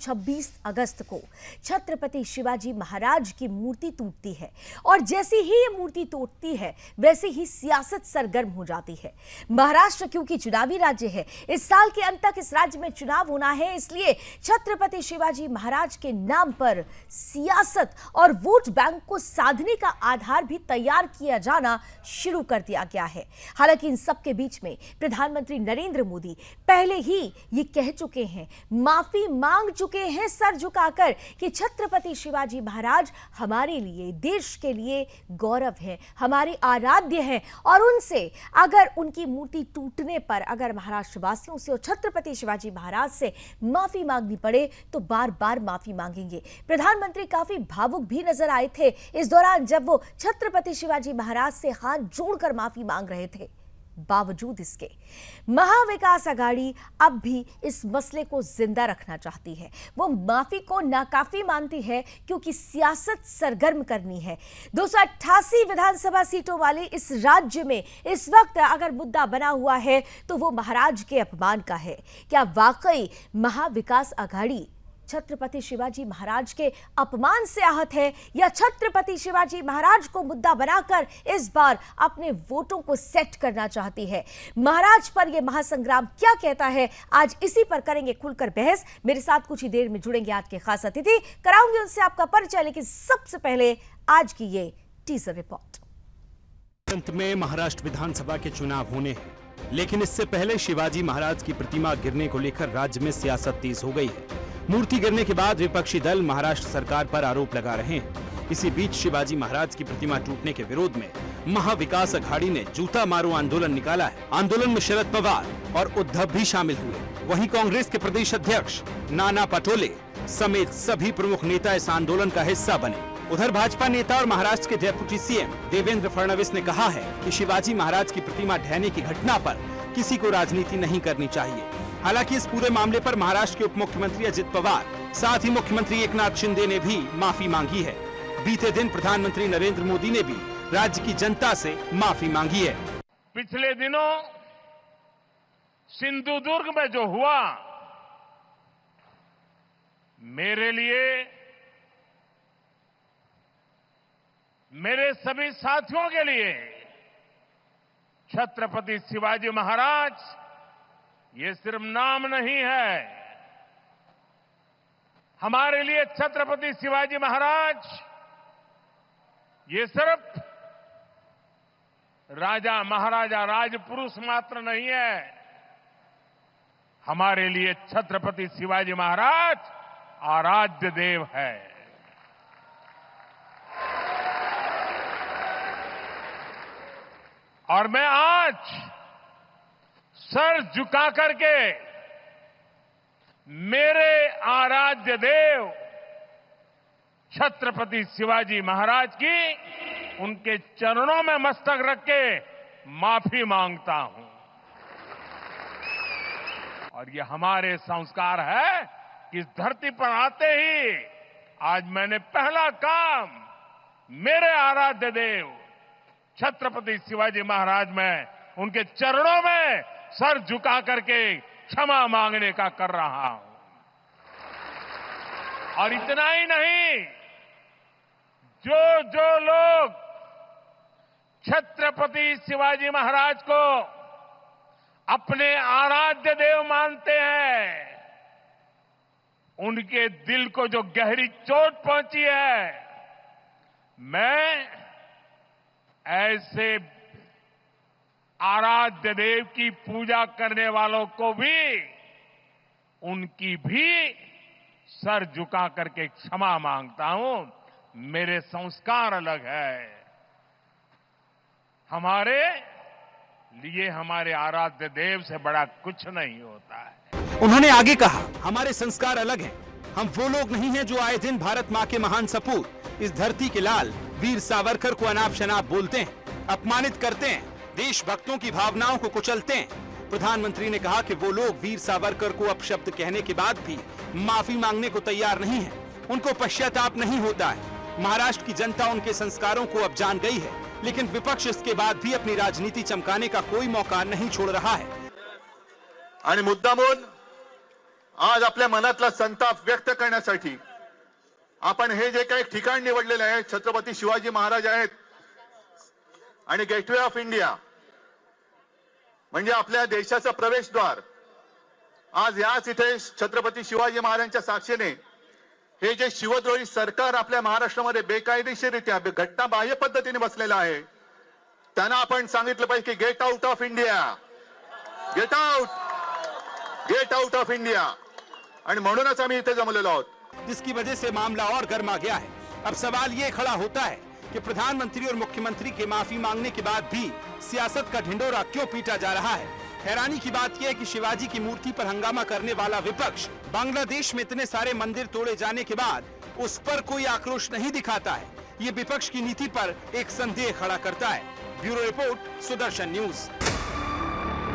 26 अगस्त को छत्रपति शिवाजी महाराज की मूर्ति टूटती है और जैसे ही ये मूर्ति टूटती है वैसे ही सियासत सरगर्म हो जाती है। महाराष्ट्र क्योंकि चुनावी राज्य है, इस साल के अंत तक इस राज्य में चुनाव होना है, इसलिए छत्रपति शिवाजी महाराज के नाम पर सियासत और वोट बैंक को साधने का आधार भी तैयार किया जाना शुरू कर दिया गया है। हालांकि इन सब के बीच में प्रधानमंत्री नरेंद्र मोदी पहले ही ये कह चुके हैं, माफी मांग चुके हैं सर झुकाकर कि छत्रपति शिवाजी महाराज हमारे लिए, देश के लिए गौरव है, हमारे आराध्य हैं और उनसे अगर उनकी मूर्ति टूटने पर अगर महाराष्ट्र वासियों से और छत्रपति शिवाजी महाराज से माफी मांगनी पड़े तो बार बार माफी मांगेंगे। प्रधानमंत्री काफी भावुक भी नजर आए थे इस दौरान जब वो छत्रपति शिवाजी महाराज से हाथ जोड़कर माफी मांग रहे थे। बावजूद इसके महाविकास आघाड़ी अब भी इस मसले को जिंदा रखना चाहती है। वो माफी को नाकाफी मानती है क्योंकि सियासत सरगर्म करनी है। 288 विधानसभा सीटों वाले इस राज्य में इस वक्त अगर मुद्दा बना हुआ है तो वो महाराज के अपमान का है। क्या वाकई महाविकास आघाड़ी छत्रपति शिवाजी महाराज के अपमान से आहत है या छत्रपति शिवाजी महाराज को मुद्दा बनाकर इस बार अपने वोटों को सेट करना चाहती है? महाराज पर यह महासंग्राम क्या कहता है, आज इसी पर करेंगे खुलकर बहस। मेरे साथ कुछ ही देर में जुड़ेंगे आज के खास अतिथि, कराऊंगी उनसे आपका परिचय, लेकिन सबसे पहले आज की ये टीजर रिपोर्ट। अंत में महाराष्ट्र विधानसभा के चुनाव होने हैं, लेकिन इससे पहले शिवाजी महाराज की प्रतिमा गिरने को लेकर राज्य में सियासत तेज हो गई है। मूर्ति गिरने के बाद विपक्षी दल महाराष्ट्र सरकार पर आरोप लगा रहे हैं। इसी बीच शिवाजी महाराज की प्रतिमा टूटने के विरोध में महाविकास आघाड़ी ने जूता मारो आंदोलन निकाला है। आंदोलन में शरद पवार और उद्धव भी शामिल हुए। वहीं कांग्रेस के प्रदेश अध्यक्ष नाना पटोले समेत सभी प्रमुख नेता इस आंदोलन का हिस्सा बने। उधर भाजपा नेता और महाराष्ट्र के डेप्यूटी सीएम देवेंद्र फडणवीस ने कहा है कि शिवाजी महाराज की प्रतिमा ढहने की घटना पर किसी को राजनीति नहीं करनी चाहिए। हालांकि इस पूरे मामले पर महाराष्ट्र के उप मुख्यमंत्री अजित पवार, साथ ही मुख्यमंत्री एकनाथ शिंदे ने भी माफी मांगी है। बीते दिन प्रधानमंत्री नरेंद्र मोदी ने भी राज्य की जनता से माफी मांगी है। पिछले दिनों सिंधुदुर्ग में जो हुआ, मेरे लिए, मेरे सभी साथियों के लिए छत्रपति शिवाजी महाराज ये सिर्फ नाम नहीं है। हमारे लिए छत्रपति शिवाजी महाराज ये सिर्फ राजा महाराजा राजपुरुष मात्र नहीं है। हमारे लिए छत्रपति शिवाजी महाराज आराध्य देव है। और मैं आज सर झुका करके मेरे आराध्य देव छत्रपति शिवाजी महाराज की उनके चरणों में मस्तक रख के माफी मांगता हूं। और ये हमारे संस्कार है कि इस धरती पर आते ही आज मैंने पहला काम मेरे आराध्य देव छत्रपति शिवाजी महाराज में उनके चरणों में सर झुका करके क्षमा मांगने का कर रहा हूं। और इतना ही नहीं, जो लोग छत्रपति शिवाजी महाराज को अपने आराध्य देव मानते हैं, उनके दिल को जो गहरी चोट पहुंची है, मैं ऐसे आराध्य देव की पूजा करने वालों को भी, उनकी भी सर झुका करके क्षमा मांगता हूं। मेरे संस्कार अलग है। हमारे लिए हमारे आराध्य देव से बड़ा कुछ नहीं होता है। उन्होंने आगे कहा, हमारे संस्कार अलग हैं। हम वो लोग नहीं हैं जो आए दिन भारत माँ के महान सपूत इस धरती के लाल वीर सावरकर को अनाप शनाप बोलते हैं, अपमानित करते हैं, देशभक्तों की भावनाओं को कुचलते हैं। प्रधानमंत्री ने कहा कि वो लोग वीर सावरकर को अपशब्द कहने के बाद भी माफी मांगने को तैयार नहीं है, उनको पश्चाताप नहीं होता है। महाराष्ट्र की जनता उनके संस्कारों को अब जान गई है, लेकिन विपक्ष इसके बाद भी अपनी राजनीति चमकाने का कोई मौका नहीं छोड़ रहा है। आणि मुद्दामून आज आपल्या मनातला संताप व्यक्त करण्यासाठी आपण हे जे काही ठिकाण निवडलेले आहे, छत्रपती शिवाजी महाराज आहेत आणि गेटवे ऑफ इंडिया म्हणजे आपल्या देशाचं प्रवेशद्वार, आज याच इथे छत्रपती शिवाजी महाराजांच्या साक्षीने हे जे शिवद्रोही सरकार आपल्या महाराष्ट्रामध्ये बेकायदेशीररित्या घटनाबाह्य पद्धतीने बसलेलं आहे, त्यांना आपण सांगितलं पाहिजे की get out of India, get out of India. आणि म्हणूनच आम्ही इथे जमलेलो आहोत. जिसकी वजह से मामला और गर्मा गया है. अब सवाल ये खड़ा होता है कि प्रधानमंत्री और मुख्यमंत्री के माफी मांगने के बाद भी सियासत का ढिंडोरा क्यों पीटा जा रहा है. हैरानी की बात यह है कि शिवाजी की मूर्ति पर हंगामा करने वाला विपक्ष बांग्लादेश में इतने सारे मंदिर तोड़े जाने के बाद उस पर कोई आक्रोश नहीं दिखाता है. ये विपक्ष की नीति पर एक संदेह खड़ा करता है. Bureau report, Sudarshan news.